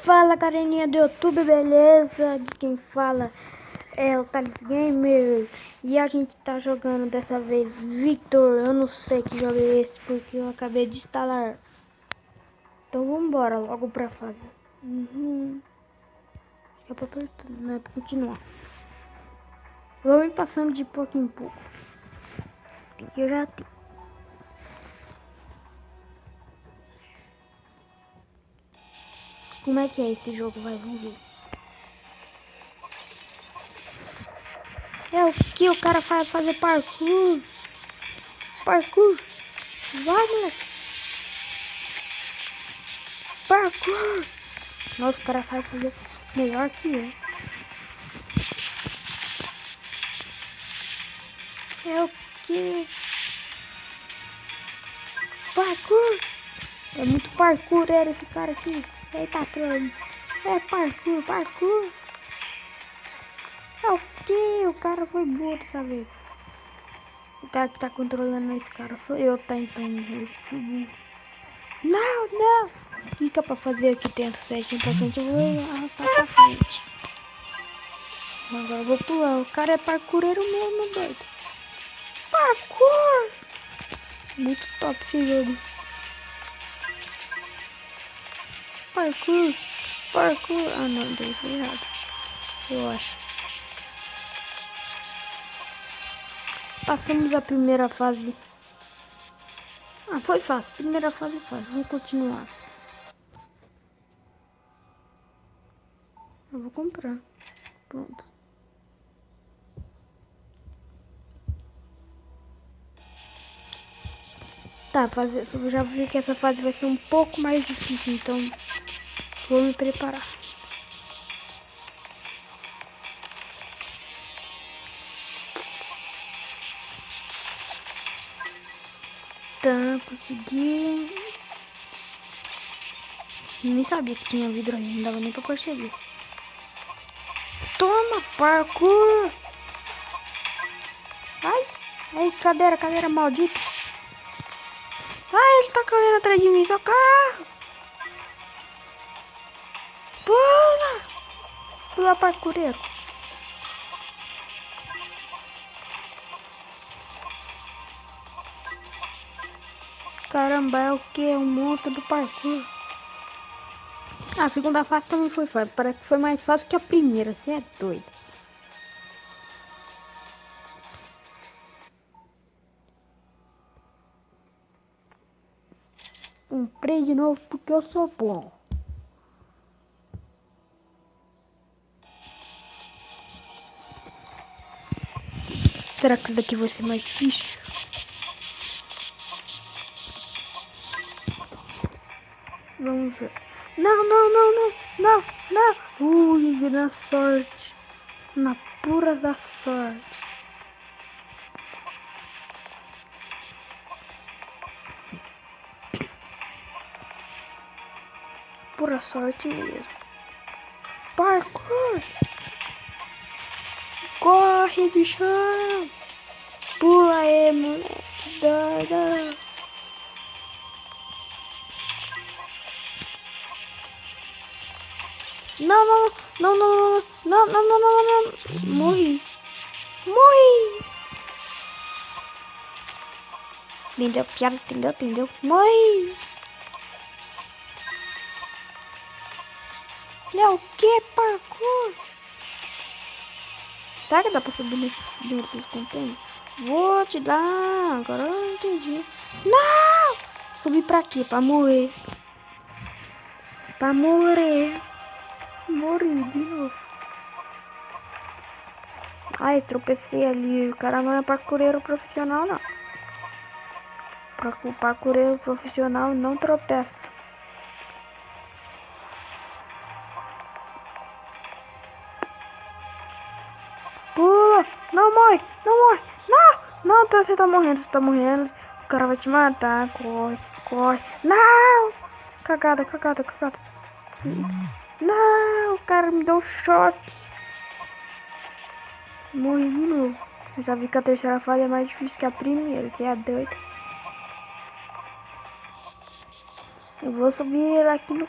Fala, carinha do YouTube, beleza? De quem fala é o Thales Gamer. E a gente tá jogando dessa vez Victor. Eu não sei que jogo é esse porque eu acabei de instalar. Então vambora logo pra fase. É pra apertar, não é pra continuar. Vamos passando de pouco em pouco. Que eu já tenho. Como é que é esse jogo? Vamos ver. É o que o cara faz fazer parkour. Parkour. Vai, moleque. Parkour. Nossa, o cara faz fazer melhor que eu. É o que? Parkour. É muito parkour, era esse cara aqui. Eita, pronto. É parkour, parkour. É o que? O cara foi boa dessa vez. O cara que tá controlando esse cara sou eu, tá? Então, eu fui burro. Não, não. Fica pra fazer aqui, tem essa setinha pra frente. Eu vou arrastar pra frente. Agora eu vou pular. O cara é parkoureiro mesmo, doido. Parkour. Muito top esse jogo. Parkour. Parkour. Ah, não, daí foi errado. Eu acho. Passamos a primeira fase. Ah, foi fácil. Primeira fase fácil. Vamos continuar. Eu vou comprar. Pronto. Tá, eu já vi que essa fase vai ser um pouco mais difícil, então vou me preparar. Tá, consegui. Nem sabia que tinha vidro aí, não dava nem pra perceber. Toma, parkour! Ai, ai, cadeira maldita. Ai, ele tá correndo atrás de mim, socorro! Pula! Pula, parkoureiro. Caramba, é o que? É um monstro do parkour. A segunda fase também foi fácil. Parece que foi mais fácil que a primeira. Você é doido. Comprei de novo porque eu sou bom. Será que isso aqui vai ser mais difícil? Vamos ver. Não, não, não, não, não, não. Ui, na sorte. Na pura da sorte. Pura sorte mesmo. Parkour. Corre, bichão. Pula aí, moleque. Doida. Não, não, não, não, não, não, não, não, não, não. Morri. Morri. Entendeu? Piada, entendeu? Morri. É o que, parkour? Será que dá pra subir nesses contêineres? Vou te dar. Agora eu entendi. Não! Subir pra quê? Pra morrer. Pra morrer. Morri de novo. Ai, tropecei ali. O cara não é parkoureiro profissional, não. O parkoureiro profissional não tropeça. Pula! Não morre! Não morre! Não! Não, você tá morrendo, você tá morrendo. O cara vai te matar. Corre, corre. Não! Cagada. Não, o cara me deu um choque. Morri de novo. Eu já vi que a terceira fase é mais difícil que a primeira, que é doido. Eu vou subir aqui no